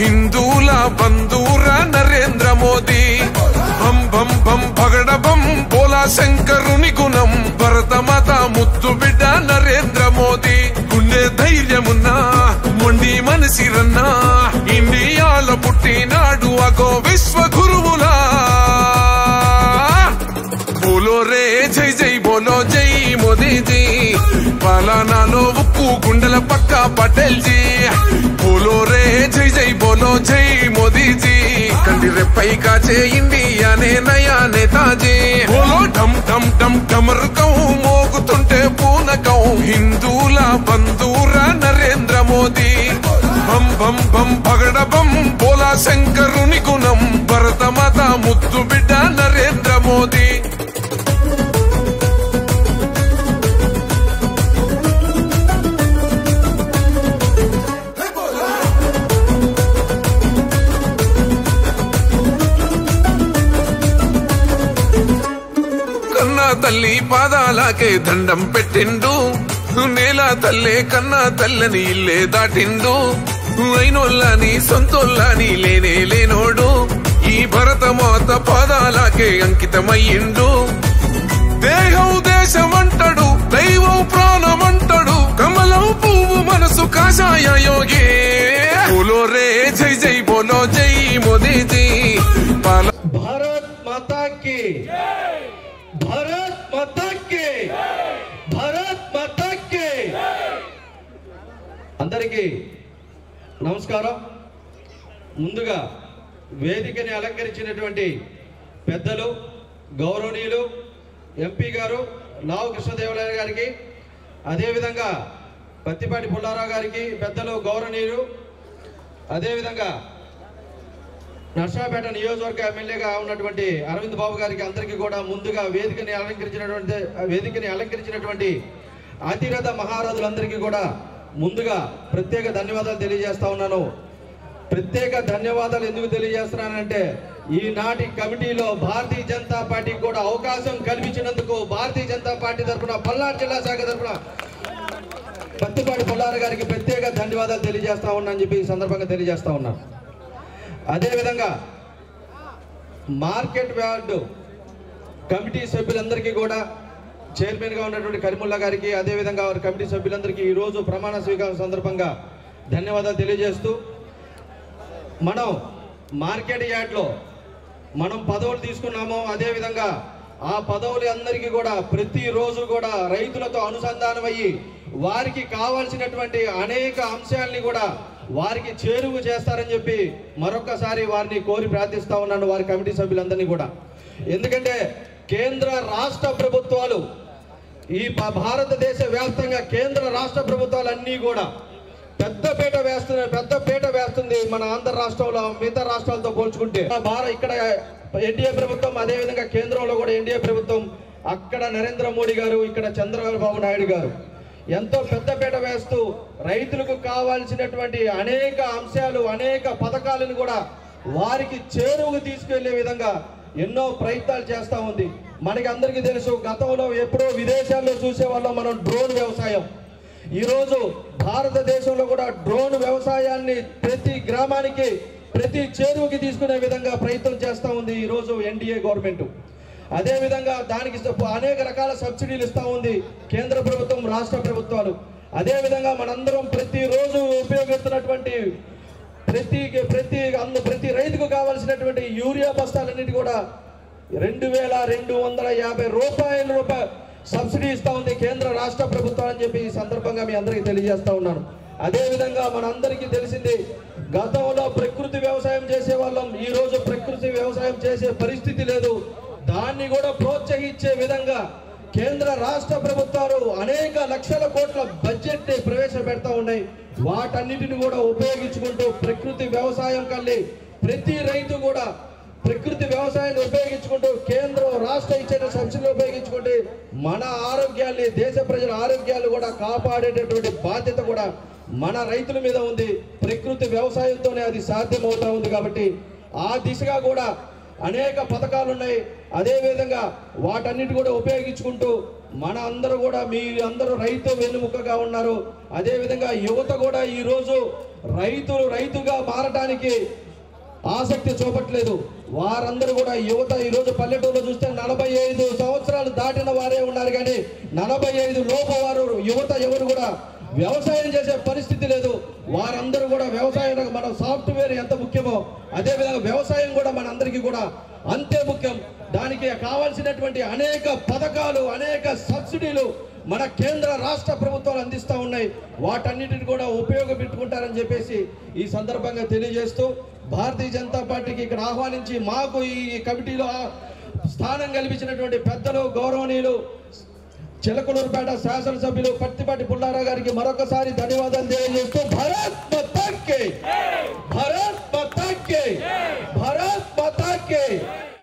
हिंदूल बंधूर नरेंद्र मोदी बम बम बम भगड़ बम बोला शंकरुनि गुणम भरत माता मुत्तु बिड्ड नरेंद्र मोदी गुंडे धैर्यमुन्ना मोंडी मनसिरन्ना इंडियालो पुट्टिनाडु अगो विश्व गुरुवुला बोलो रे जय जय बोलो जय मोदी जी पालनालो उक्कु गुंडल पक्का पटेल जी बोलो रे जय जय बोलो जय मोदी जी कंडी रेप्पै काचे इंडिया ने नया नेताजी बोलो डम डम डम डमरुकं मोगुतुंटे पूनकं हिंदूल बंधूर नरेंद्र मोदी बम बम बम भगड़ बम बोला शंकरुनि गुणम भरत माता मुत्तु बिड्ड नरेंद्र मोदी తల్లి పాదాలకే దండం పెట్టిండు నేల తల్లే కన్నా తల్లని ఇల్లే దాటిండు అయినోళ్ళని సొంతోళ్ళని లేనే లేనోడు ఈ భరతమాత పాదాలకే అంకితమయ్యిండు దేహం దేశమంటాడు దైవం ప్రాణమంటాడు కమలం పువ్వు మనసు కాషాయ యోగి బోలో రే జై జై బోలో జై మోదీ జీ భారత్ మాతా కీ भारत माता के भारत माता के अंदरिकी नमस्कारम ముందుగా వేదికని అలంకరించినటువంటి పెద్దలు గౌరవనీయులు ఎంపీ గారు లావు కృష్ణదేవరాయ గారికి అదే విధంగా పత్తిపాటి పుల్లారావు గారికి పెద్దలు గౌరవనీయులు అదే విధంగా నర్సాపేట నియోజకవర్గ ఎమ్మెల్యేగా ఉన్నటువంటి అరవింద్ బాబు గారికి అందరికీ కూడా ముందుగా వేదికని అలంకరించినటువంటి అతిరథ మహారాజులందరికీ కూడా ముందుగా ప్రత్యేక ధన్యవాదాలు తెలియజేస్తా ఉన్నాను. ప్రత్యేక ధన్యవాదాలు ఎందుకు తెలియజేస్తున్నానంటే ఈనాటి కమిటీలో భారతీయ జనతా పార్టీకి కూడా అవకాశం కల్పించినందుకు భారతీయ జనతా పార్టీ తరఫున పల్నాడు జిల్లా శాఖ తరఫున పత్తిపాటి పుల్లారావు గారికి ప్రత్యేక ధన్యవాదాలు తెలియజేస్తా ఉన్నానని చెప్పి ఈ సందర్భంగా తెలియజేస్తా ఉన్నాను. అదే విధంగా మార్కెట్ వార్డు కమిటీ సభ్యులందరికీ కూడా చైర్మన్ గా ఉన్నటువంటి కరీముల్లా గారికి అదే విధంగా వారి కమిటీ సభ్యులందరికీ ఈ రోజు ప్రమాణ స్వీకారం సందర్భంగా ధన్యవాదాలు తెలియజేస్తూ మనం మార్కెట్ యార్డ్లో మనం పదవులు తీసుకున్నామో అదే విధంగా ఆ పదవులు అందరికీ కూడా ప్రతిరోజు కూడా రైతులతో అనుసంధానం అయ్యి వారికి కావాల్సినటువంటి అనేక అంశాలని కూడా వారికి చేరువ చేస్తారని చెప్పి మరొకసారి వారిని కోరి ప్రార్థిస్తా ఉన్నాను వారి కమిటీ సభ్యులందరినీ కూడా. ఎందుకంటే కేంద్ర రాష్ట్ర ప్రభుత్వాలు ఈ భారతదేశ వ్యాప్తంగా కేంద్ర రాష్ట్ర ప్రభుత్వాలన్నీ కూడా పెద్దపీట వేస్తుంది మన ఆంధ్ర రాష్ట్రంలో మిగతా రాష్ట్రాలతో పోల్చుకుంటే. ఇక్కడ ఎన్డీఏ ప్రభుత్వం అదే విధంగా కేంద్రంలో కూడా ఎన్డీఏ ప్రభుత్వం, అక్కడ నరేంద్ర మోడీ గారు, ఇక్కడ చంద్రబాబు నాయుడు గారు ఎంతో పెద్దపీట వేస్తూ రైతులకు కావాల్సినటువంటి అనేక అంశాలు అనేక పథకాలను కూడా వారికి చేరువకు తీసుకెళ్లే విధంగా ఎన్నో ప్రయత్నాలు చేస్తూ ఉంది. మనకి అందరికీ తెలుసు, గతంలో ఎప్పుడో విదేశాల్లో చూసేవాళ్ళం మనం డ్రోన్ వ్యవసాయం. ఈరోజు భారతదేశంలో కూడా డ్రోన్ వ్యవసాయాన్ని ప్రతి గ్రామానికి ప్రతి చేరువకి తీసుకునే విధంగా ప్రయత్నం చేస్తూ ఉంది ఈరోజు ఎన్డీఏ గవర్నమెంట్. అదే విధంగా దానికి అనేక రకాల సబ్సిడీలు ఇస్తూ ఉంది కేంద్ర ప్రభుత్వం రాష్ట్ర ప్రభుత్వాలు. అదే విధంగా మనందరం ప్రతిరోజు ఉపయోగిస్తున్నటువంటి ప్రతి రైతుకు కావాల్సినటువంటి యూరియా బస్తాలన్నిటి కూడా 2250 రూపాయల సబ్సిడీ ఇస్తా ఉంది కేంద్ర రాష్ట్ర ప్రభుత్వం అని చెప్పి ఈ సందర్భంగా మీ అందరికీ తెలియజేస్తా ఉన్నాను. అదే విధంగా మనందరికీ తెలిసింది, గతంలో ప్రకృతి వ్యవసాయం చేసే వాళ్ళం, ఈ రోజు ప్రకృతి వ్యవసాయం చేసే పరిస్థితి లేదు. దాన్ని కూడా ప్రోత్సహించే విధంగా కేంద్ర రాష్ట్ర ప్రభుత్వాలు అనేక లక్షల కోట్ల బడ్జెట్ ని ప్రవేశపెడతా ఉన్నాయి. వాటన్నిటిని కూడా ఉపయోగించుకుంటూ ప్రకృతి వ్యవసాయం కల్లి ప్రతి రైతు కూడా ప్రకృతి వ్యవసాయాన్ని ఉపయోగించుకుంటూ కేంద్రం రాష్ట్ర ఇచ్చే సబ్సిడీలు ఉపయోగించుకుంటే మన ఆరోగ్యాన్ని, దేశ ప్రజల ఆరోగ్యాలు కూడా కాపాడేటటువంటి బాధ్యత కూడా మన రైతుల మీద ఉంది. ప్రకృతి వ్యవసాయంతోనే అది సాధ్యమవుతా ఉంది. కాబట్టి ఆ దిశగా కూడా అనేక పథకాలు ఉన్నాయి. అదే విధంగా వాటన్నిటి కూడా ఉపయోగించుకుంటూ మన అందరూ కూడా అందరూ రైతు వెన్నుముకగా ఉన్నారు. అదేవిధంగా యువత కూడా ఈరోజు రైతుగా మారటానికి ఆసక్తి చూపట్లేదు. వారందరూ కూడా యువత ఈరోజు పల్లెటూరులో చూస్తే 45 సంవత్సరాలు దాటిన వారే ఉన్నారు, కానీ 45 లోపు వారు యువత ఎవరు కూడా వ్యవసాయం చేసే పరిస్థితి లేదు. వారందరూ కూడా వ్యవసాయం, మన సాఫ్ట్వేర్ ఎంత ముఖ్యమో అదేవిధంగా వ్యవసాయం కూడా మన అందరికీ కూడా అంతే ముఖ్యం. దానికి కావాల్సినటువంటి అనేక పథకాలు, అనేక సబ్సిడీలు మన కేంద్ర రాష్ట్ర ప్రభుత్వాలు అందిస్తూ ఉన్నాయి. వాటన్నిటిని కూడా ఉపయోగపెట్టుకుంటారని చెప్పేసి ఈ సందర్భంగా తెలియజేస్తూ, భారతీయ జనతా పార్టీకి ఇక్కడ ఆహ్వానించి మాకు ఈ కమిటీలో స్థానం కల్పించినటువంటి పెద్దలు, గౌరవనీయులు చిలకలూరుపేట శాసనసభ్యులు పత్తిపాటి పుల్లారావు గారికి మరొకసారి ధన్యవాదాలు తెలియజేస్తూ